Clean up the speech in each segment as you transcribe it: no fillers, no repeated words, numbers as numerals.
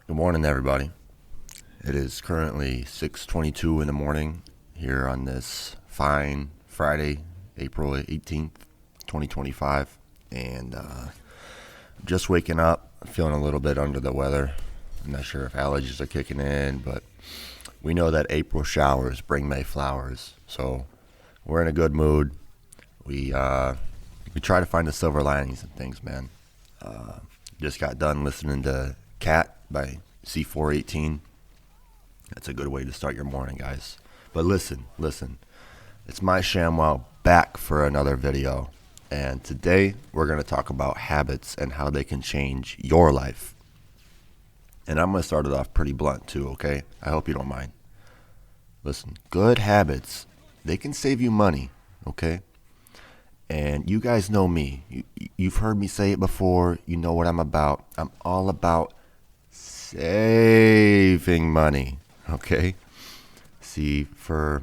Good morning, everybody. It is currently 6:22 in the morning here on this fine Friday, April 18th, 2025. And just waking up, feeling a little bit under the weather. I'm not sure if allergies are kicking in, but we know that April showers bring May flowers. So we're in a good mood. We try to find the silver linings and things, man. Just got done listening to Cat by C418. That's a good way to start your morning, guys. But listen. It's my ShamWow back for another video. And today we're going to talk about habits and how they can change your life. And I'm going to start it off pretty blunt too, okay? I hope you don't mind. Listen, good habits, they can save you money, okay? And you guys know me. You've heard me say it before. You know what I'm about. I'm all about saving money, okay? See, for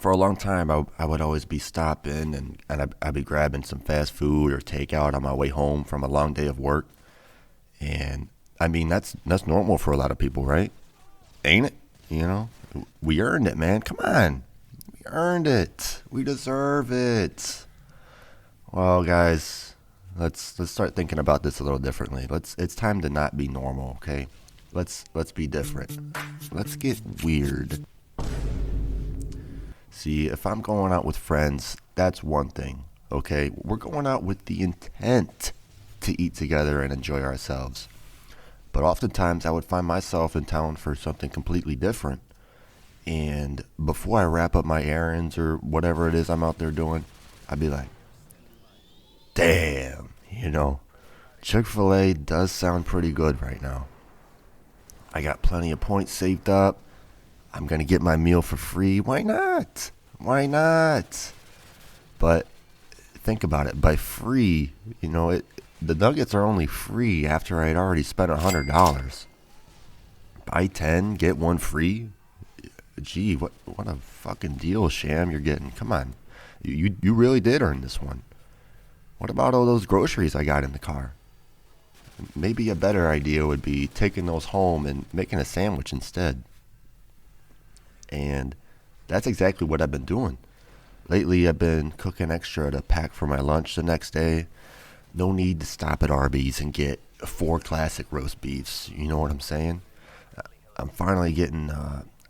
a long time, I would always be stopping and I'd be grabbing some fast food or takeout on my way home from a long day of work. And I mean, that's normal for a lot of people, right? Ain't it? You know, we earned it, man. Come on. We earned it. We deserve it. Well, guys, let's start thinking about this a little differently. It's time to not be normal, okay? Let's be different. Let's get weird. See, if I'm going out with friends, that's one thing, okay? We're going out with the intent to eat together and enjoy ourselves. But oftentimes I would find myself in town for something completely different. And before I wrap up my errands or whatever it is I'm out there doing, I'd be like, damn, Chick-fil-A does sound pretty good right now. I got plenty of points saved up. I'm going to get my meal for free. Why not? But think about it. By free, the nuggets are only free after I'd already spent $100. Buy 10, get one free. Gee, what a fucking deal, Sham, you're getting. Come on. You really did earn this one. What about all those groceries I got in the car? Maybe a better idea would be taking those home and making a sandwich instead. And that's exactly what I've been doing. Lately, I've been cooking extra to pack for my lunch the next day. No need to stop at Arby's and get 4 classic roast beefs. You know what I'm saying? I'm finally getting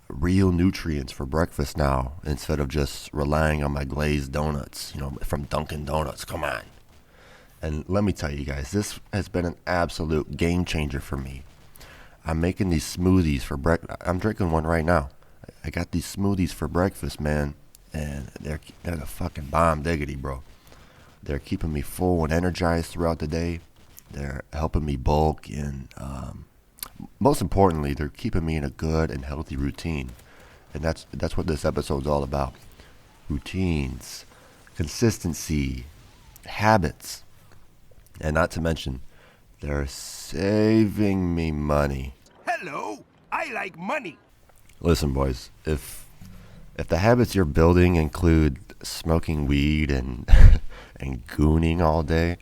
real nutrients for breakfast now instead of just relying on my glazed donuts, from Dunkin' Donuts. Come on. And let me tell you guys, this has been an absolute game changer for me. I'm making these smoothies for breakfast. I'm drinking one right now. I got these smoothies for breakfast, man, and they're a fucking bomb diggity, bro. They're keeping me full and energized throughout the day. They're helping me bulk, and most importantly, they're keeping me in a good and healthy routine. And that's what this episode's all about. Routines, consistency, habits. And not to mention, they're saving me money. Hello, I like money. Listen, boys, if the habits you're building include smoking weed and and gooning all day,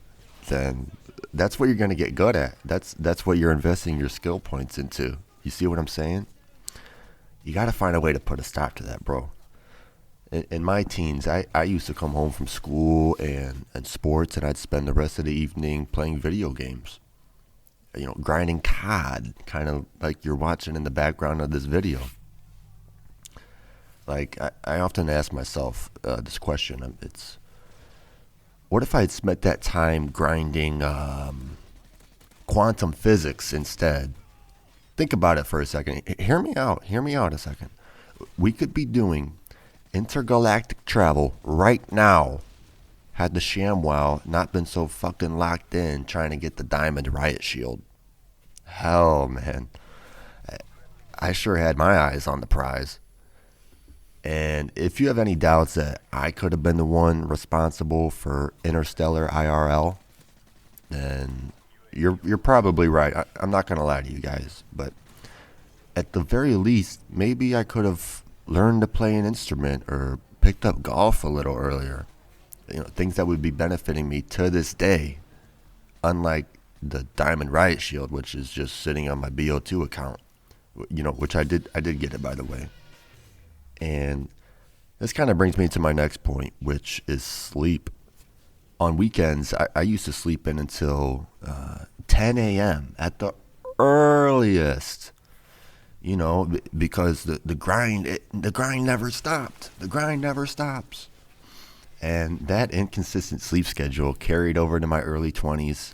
then that's what you're going to get good at. That's what you're investing your skill points into. You see what I'm saying? You got to find a way to put a stop to that, bro. In my teens, I used to come home from school and sports, and I'd spend the rest of the evening playing video games. Grinding COD, kind of like you're watching in the background of this video. Like, I often ask myself this question. It's, what if I had spent that time grinding quantum physics instead? Think about it for a second. Hear me out a second. We could be doing intergalactic travel right now had the ShamWow not been so fucking locked in trying to get the diamond riot shield. Hell, man. I sure had my eyes on the prize. And if you have any doubts that I could have been the one responsible for interstellar IRL, then you're probably right. I'm not going to lie to you guys, but at the very least, maybe I could have learned to play an instrument or picked up golf a little earlier. Things that would be benefiting me to this day, unlike the Diamond Riot Shield, which is just sitting on my BO2 account, which I did get it, by the way. And this kind of brings me to my next point, which is sleep. On weekends, I used to sleep in until 10 a.m. at the earliest, because the grind never stopped. The grind never stops. And that inconsistent sleep schedule carried over to my early 20s.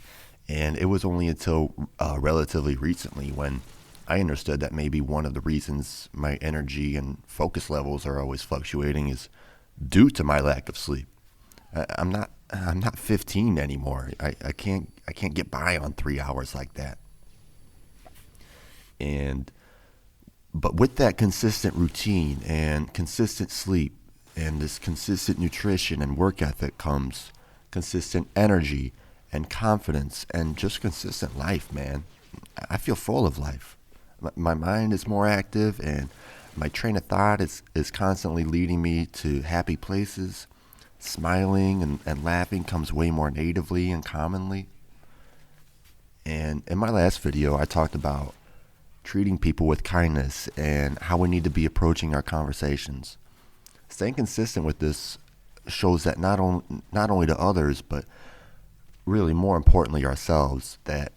And it was only until relatively recently when I understood that maybe one of the reasons my energy and focus levels are always fluctuating is due to my lack of sleep. I'm not 15 anymore. I can't get by on 3 hours like that. But with that consistent routine and consistent sleep and this consistent nutrition and work ethic comes consistent energy and confidence and just consistent life, man. I feel full of life. My mind is more active and my train of thought is constantly leading me to happy places. Smiling and laughing comes way more natively and commonly. And in my last video, I talked about treating people with kindness and how we need to be approaching our conversations. Staying consistent with this shows that not only to others, but really more importantly ourselves, that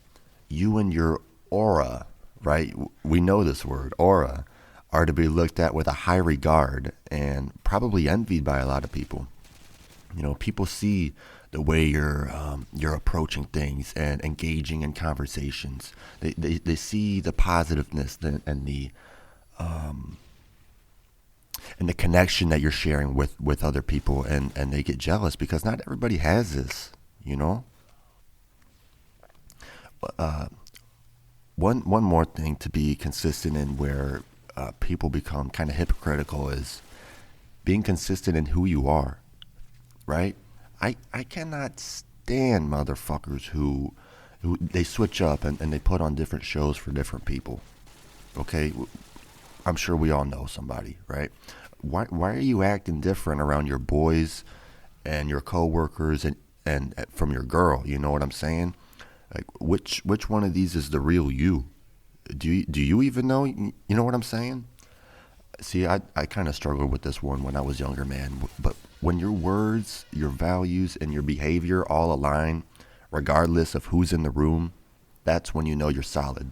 you and your aura, right? We know this word, aura, are to be looked at with a high regard and probably envied by a lot of people. People see the way you're approaching things and engaging in conversations. They see the positiveness and the connection that you're sharing with other people, and they get jealous because not everybody has this. One more thing to be consistent in where people become kind of hypocritical is being consistent in who you are. Right? I cannot stand motherfuckers who they switch up and they put on different shows for different people. Okay? I'm sure we all know somebody, right? Why are you acting different around your boys and your coworkers and from your girl? You know what I'm saying? Like which one of these is the real you? Do you even know? You know what I'm saying? See, I kind of struggled with this one when I was younger, man. But when your words, your values, and your behavior all align, regardless of who's in the room, that's when you know you're solid.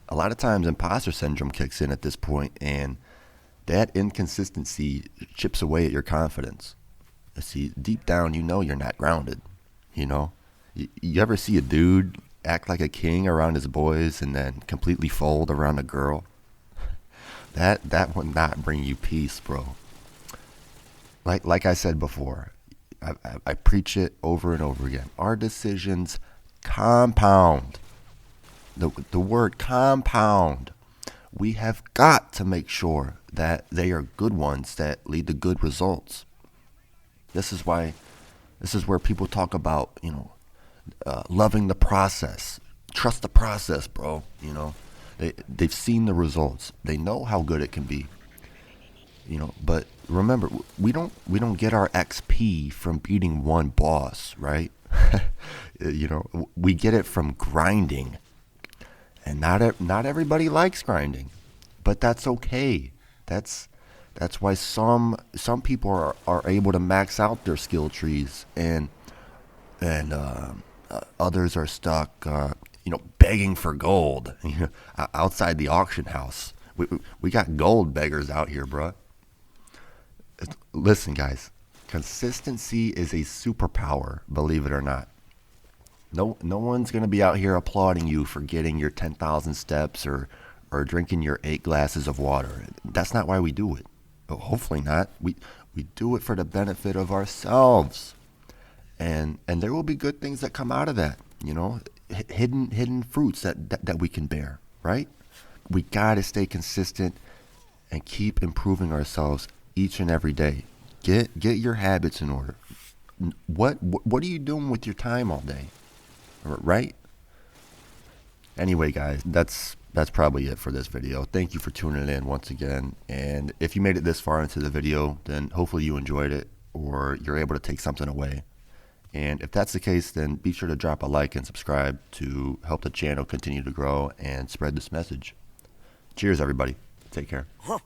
A lot of times imposter syndrome kicks in at this point, and that inconsistency chips away at your confidence. See, deep down, you're not grounded. You ever see a dude act like a king around his boys and then completely fold around a girl? That would not bring you peace, bro. Like I said before, I preach it over and over again. Our decisions compound. The word compound. We have got to make sure that they are good ones that lead to good results. This is where people talk about, loving the process. Trust the process, bro. They've seen the results. They know how good it can be. But remember, we don't get our XP from beating one boss, right? We get it from grinding. And not everybody likes grinding, but that's okay. That's why some people are able to max out their skill trees, and others are stuck, begging for gold, outside the auction house. We got gold beggars out here, bruh. Listen, guys, consistency is a superpower, believe it or not. No one's going to be out here applauding you for getting your 10,000 steps or drinking your 8 glasses of water. That's not why we do it. Hopefully not. We do it for the benefit of ourselves. And there will be good things that come out of that, hidden fruits that we can bear, right? We got to stay consistent and keep improving ourselves each and every day. Get your habits in order. What are you doing with your time all day? Right? Anyway, guys, that's probably it for this video. Thank you for tuning in once again. And if you made it this far into the video, then hopefully you enjoyed it or you're able to take something away. And if that's the case, then be sure to drop a like and subscribe to help the channel continue to grow and spread this message. Cheers, everybody. Take care. Huh.